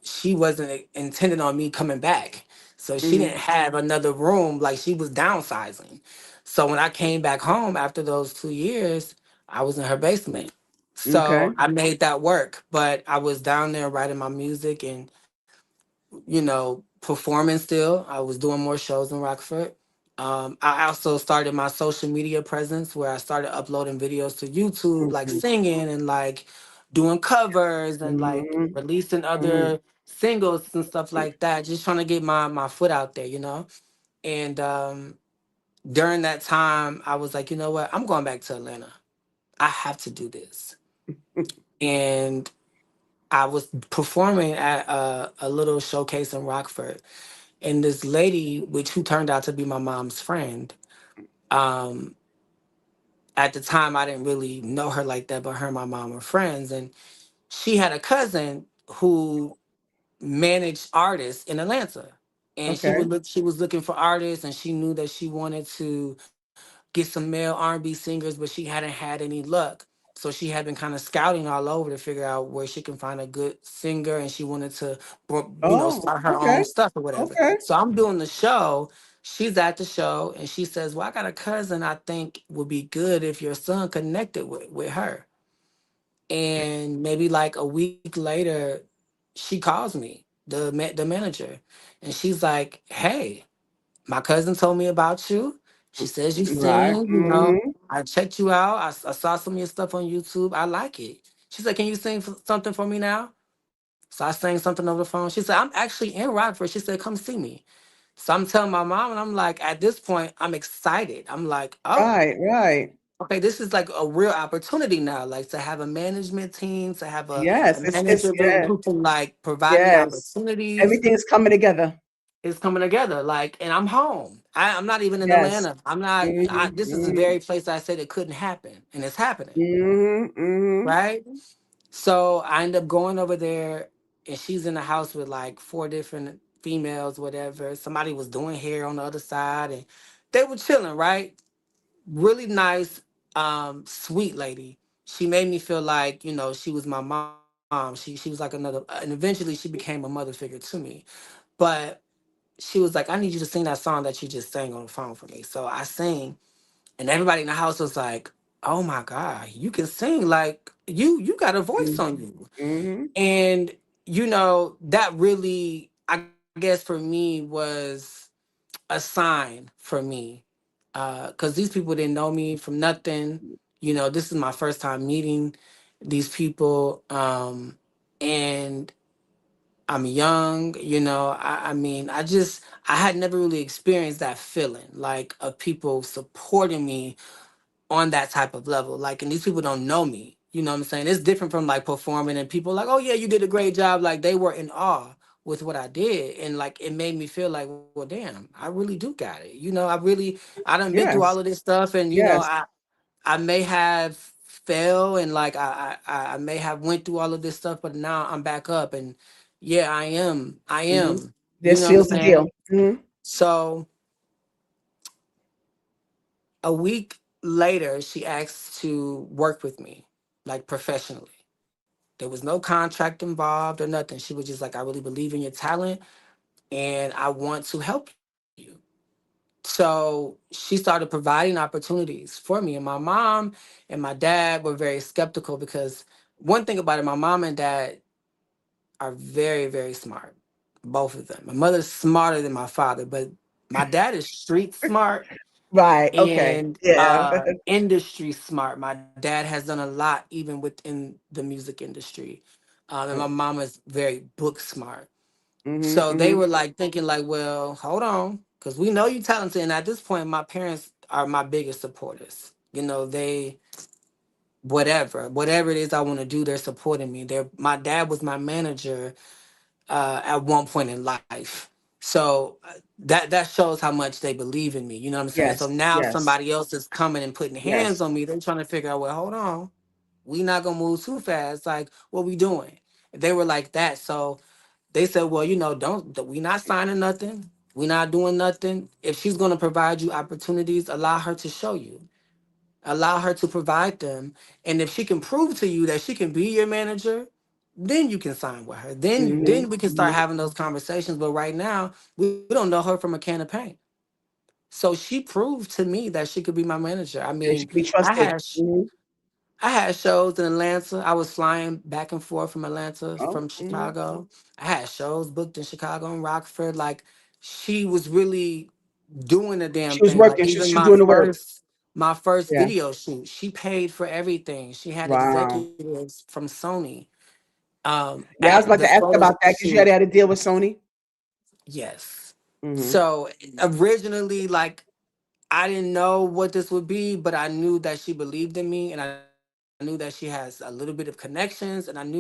she wasn't intending on me coming back. So she Mhm. didn't have another room, like she was downsizing. So when I came back home after those 2 years, I was in her basement. Okay. So I made that work, but I was down there writing my music and performing still. I was doing more shows in Rockford. I also started my social media presence where I started uploading videos to YouTube, like Mhm. singing and like doing covers and like Mhm. releasing Mhm. other singles and stuff like that. Just trying to get my foot out there. And during that time, I was like, you know what? I'm going back to Atlanta. I have to do this. And I was performing at a little showcase in Rockford, and this lady, which who turned out to be my mom's friend, um, at the time I didn't really know her like that, but her and my mom were friends, and she had a cousin who managed artists in Atlanta, and she Okay. would look. She was looking for artists, and she knew that she wanted to get some male R&B singers, but she hadn't had any luck. So she had been kind of scouting all over to figure out where she can find a good singer, and she wanted to, Oh, start her okay. own stuff or whatever. Okay. So I'm doing the show. She's at the show, and she says, "Well, I got a cousin I think would be good if your son connected with her." And maybe like a week later, she calls me, the manager, and she's like, "Hey, my cousin told me about you. She says you Right. sing, Mhm. I checked you out. I saw some of your stuff on YouTube. I like it." She said, "Can you sing something for me now?" So I sang something over the phone. She said, "I'm actually in Rockford." She said, "Come see me." So I'm telling my mom, and I'm like, at this point, I'm excited. I'm like, oh, Right, right. okay, this is like a real opportunity now, like to have a management team, to have a Yes, it's manager yeah, who can like provide me yes. opportunities. Everything is coming together. It's coming together, like, and I'm home. I'm not even in Yes. Atlanta. I'm not. Mhm, This is the mhm, very place I said it couldn't happen, and it's happening, mhm, mhm. right? So I end up going over there, and she's in the house with like four different females, whatever. Somebody was doing hair on the other side, and they were chilling, right? Really nice, sweet lady. She made me feel like, she was my mom. She was like another, and eventually she became a mother figure to me. But she was like, I need you to sing that song that you just sang on the phone for me. So I sang, and everybody in the house was like, oh my God, you can sing, like you got a voice Mm, on you. mhm. And that really, I guess for me, was a sign for me, because these people didn't know me from nothing. This is my first time meeting these people, and I'm young. I mean, I had never really experienced that feeling, like, of people supporting me on that type of level. Like, and these people don't know me. You know what I'm saying? It's different from like performing and people like, oh yeah, you did a great job. Like, they were in awe with what I did. And like, it made me feel like, well, damn, I really do got it. I done been through all of Yes, this stuff, and yes. I may have fell, and like I may have went through all of this stuff, but now I'm back up, and yeah, I Mhm. am. You This know what I'm seals the deal. saying? Mhm. So a week later, she asked to work with me, like, professionally. There was no contract involved or nothing. She was just like, I really believe in your talent, and I want to help you. So she started providing opportunities for me. And my mom and my dad were very skeptical, because one thing about it, my mom and dad are very, very smart. Both of them. My mother's smarter than my father, but my dad is street smart Right, okay. and Yeah. industry smart. My dad has done a lot even within the music industry. And my mom is very book smart. Mhm, So they mhm. were like thinking like, well, hold on, because we know you talented. And at this point, my parents are my biggest supporters. They, whatever it is I want to do, they're supporting me. My dad was my manager at one point in life. So that shows how much they believe in me. You know what I'm saying? So Yes, now yes, somebody else is coming and putting hands yes. on me. They're trying to figure out, well, hold on, we not gonna move too fast. Like, what we doing? They were like that. So they said, well, we not signing nothing. We not doing nothing. If she's gonna provide you opportunities, allow her to show you. Allow her to provide them. And if she can prove to you that she can be your manager, then you can sign with her. Then Mhm, we can start mhm. having those conversations. But right now, we don't know her from a can of paint. So she proved to me that she could be my manager. I That she mean, can be I trusted. had Mhm. I had shows in Atlanta. I was flying back and forth from Atlanta, Oh, from mhm. Chicago. I had shows booked in Chicago and Rockford. Like, she was really doing the damn She was thing. Like, working, even she was doing the work. my first Yeah. video shoot, she paid for everything. She had Wow. executives from Sony Yeah, I at was about the to ask photo about that because you shoot. had to deal with Sony. Yes. Mhm. So originally, like, I didn't know what this would be, but I knew that she believed in me, and I knew that she has a little bit of connections, and I knew that,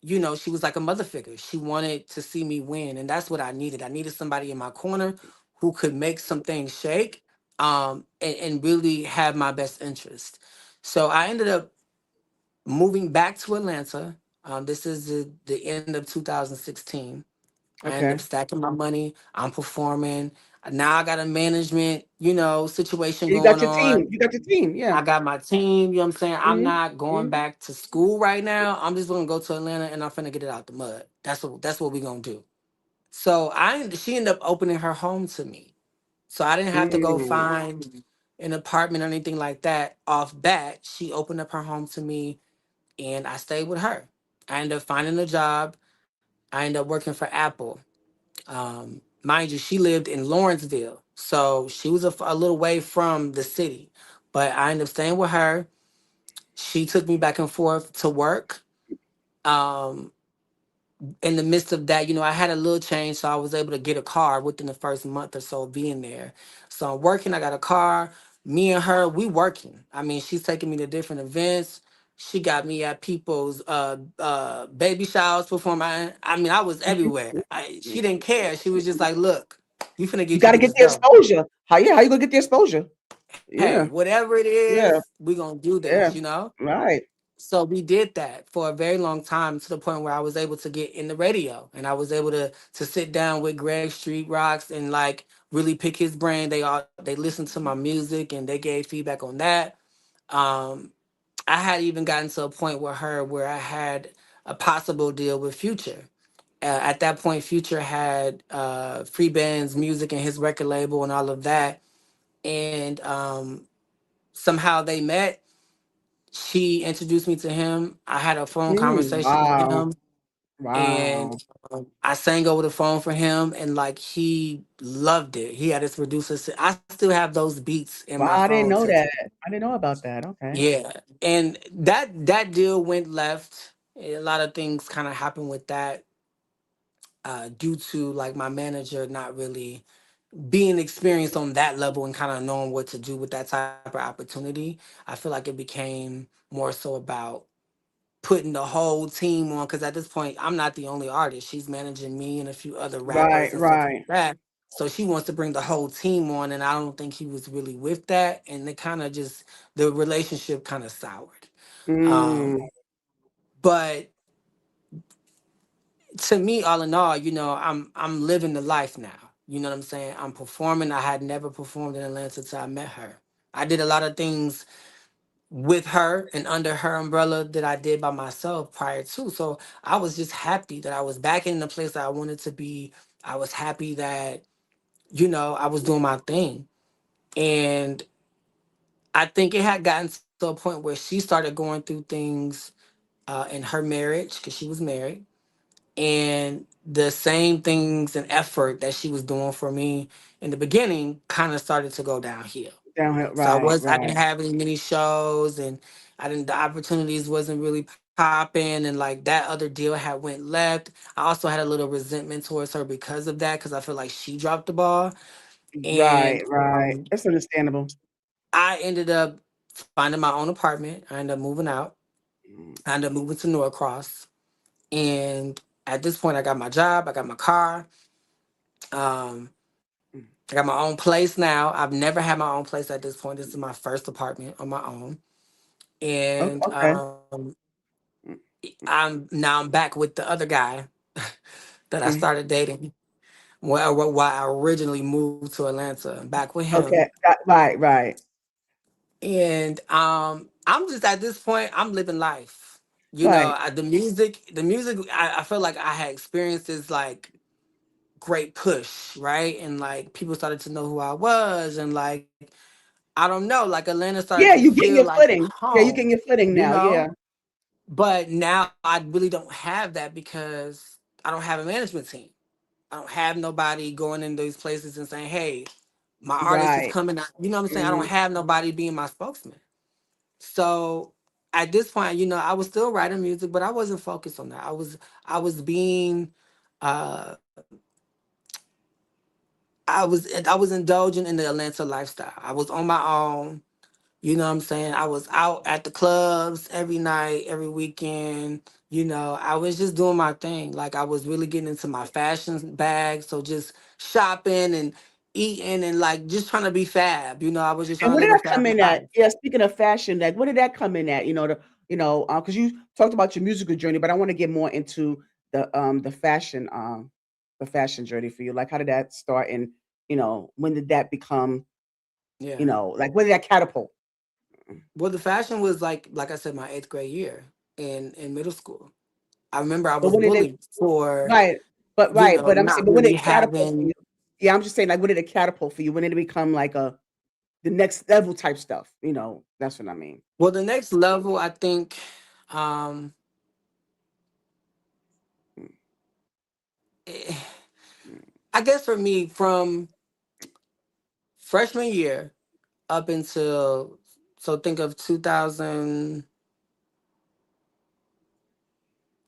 she was like a mother figure. She wanted to see me win, and that's what I needed. I needed somebody in my corner who could make some things shake, and really have my best interest. So I ended up moving back to Atlanta. This is the end of 2016. I ended up Okay. stacking my money. I'm performing. Now I got a management, situation You got going your team. on. You got your team. Yeah. I got my team, you know what I'm saying? I'm Mhm. not going Mhm. back to school right now. I'm just gonna go to Atlanta, and I'm finna get it out the mud. That's what we gonna do. So she ended up opening her home to me. So I didn't have to go Mm. find an apartment or anything like that off bat. She opened up her home to me, and I stayed with her. I ended up finding a job. I ended up working for Apple. Mind you, she lived in Lawrenceville, so she was a little way from the city. But I ended up staying with her. She took me back and forth to work. Um, in the midst of that, I had a little change, so I was able to get a car within the first month or so of being there. So I'm working, I got a car. Me and her, we working. I mean, she's taking me to different events. She got me at people's baby showers performing. I mean, I was Mhm. everywhere. She didn't care. She was just like, "Look, we finna You get you got to through get this the door. exposure. How you gonna get the exposure? Hey, Yeah, whatever it yeah, is, we gonna do yeah. this." Right, So we did that for a very long time to the point where I was able to get in the radio and I was able to sit down with Greg Street Rocks and like really pick his brain. They listened to my music and they gave feedback on that. Um, I had even gotten to a point with her where I had a possible deal with Future. At that point, Future had Free Band's music and his record label and all of that. And somehow they met. She introduced me to him. I had a phone conversation with wow, him, and wow. I sang over the phone for him, and like he loved it. He had his producer. I still have those beats in my Wow, I didn't phone know to that. I didn't know about that. Okay. yeah, and that deal went left. A lot of things kind of happened with that due to like my manager not really being experienced on that level and kind of knowing what to do with that type of opportunity. I feel like it became more so about putting the whole team on because at this point I'm not the only artist. She's managing me and a few other rappers Right, and stuff like right. that. So she wants to bring the whole team on, and I don't think he was really with that. And they kind of just the relationship kind of soured. Um, Mm, but to me, all in all, I'm living the life now. You know what I'm saying? I'm performing. I had never performed in Atlanta till I met her. I did a lot of things with her and under her umbrella that I did by myself prior to. So I was just happy that I was back in the place that I wanted to be. I was happy that, I was doing my thing. And I think it had gotten to a point where she started going through things in her marriage because she was married. And the same things and effort that she was doing for me in the beginning kind of started to go downhill. downhill. So Right, I didn't right. have any many shows and the opportunities wasn't really popping and like that other deal had went left. I also had a little resentment towards her because of that because I feel like she dropped the ball. Right, And right. That's understandable. I ended up finding my own apartment. I ended up moving out. Mm, I ended up moving to Norcross. And at this point I got my job, I got my car. Um, mm. I got my own place now. I've never had my own place at this point. This is my first apartment on my own. And Okay. Mm, I'm back with the other guy that I mm. started dating. Well, why I originally moved to Atlanta. I'm back with him, Okay. Right, right, and I'm just at this point. I'm living life. right. The music. I feel like I had experienced this like great push, right? And like people started to know who I was, and like I don't know, like Atlanta started to Yeah, you getting feel your like footing. Yeah, you home, getting your footing you now. know. Yeah. But now I really don't have that because I don't have a management team. I don't have nobody going in these places and saying, "Hey, my artist is Right. coming out." You know what I'm saying? I don't Mhm. have nobody being my spokesman. So at this point, I was still writing music, but I wasn't focused on that. I was being uh I was indulging in the Atlanta lifestyle. I was on my own. You know what I'm saying? I was out at the clubs every night, every weekend. I was just doing my thing. Like I was really getting into my fashion bag. So just shopping and eating and like just trying to be fab. I was just And trying to what live did a that come fabulous in at? life. Yeah, speaking of fashion, like what did that come in at? Because you talked about your musical journey, but I want to get more into the the fashion journey for you. Like how did that start and when did that become, Yeah. like when did that catapult? Well, the fashion was like I said, my eighth grade year in middle school. I remember I But was when did it bullied for, right, but I'm saying, not but when did really it catapult for having. you? Yeah, I'm just saying, like, when did it catapult for you? When did it become like the next level type stuff? That's what I mean. Well, the next level, I think, um, Mm, eh, mm. I guess for me, from freshman year up until, so think of 2000,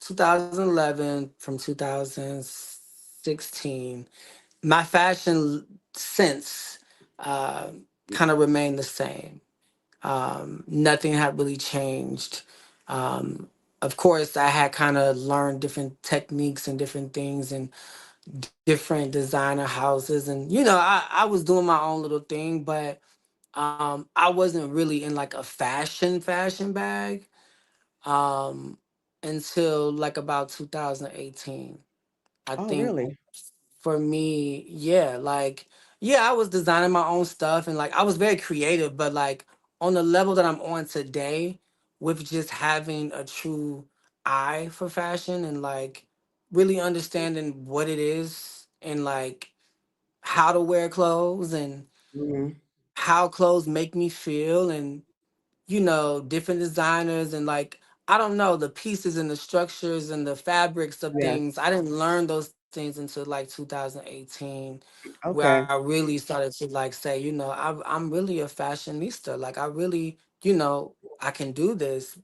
2011 from 2016, my fashion sense uh, kind of remained the same. Nothing had really changed. Um, of course, I had kind of learned different techniques and different things and different designer houses, and I was doing my own little thing, but I wasn't really in like a fashion bag um, until like about 2018. I Oh, think really? for me, yeah, like yeah, I was designing my own stuff and like I was very creative, but like on the level that I'm on today, with just having a true eye for fashion and like really understanding what it is and like how to wear clothes and Hmm. how clothes make me feel and different designers and like I don't know the pieces and the structures and the fabrics of Yes. things. I didn't learn those things until like 2018, where I Okay. really started to like say, I'm really a fashionista. Like I really, I can do this.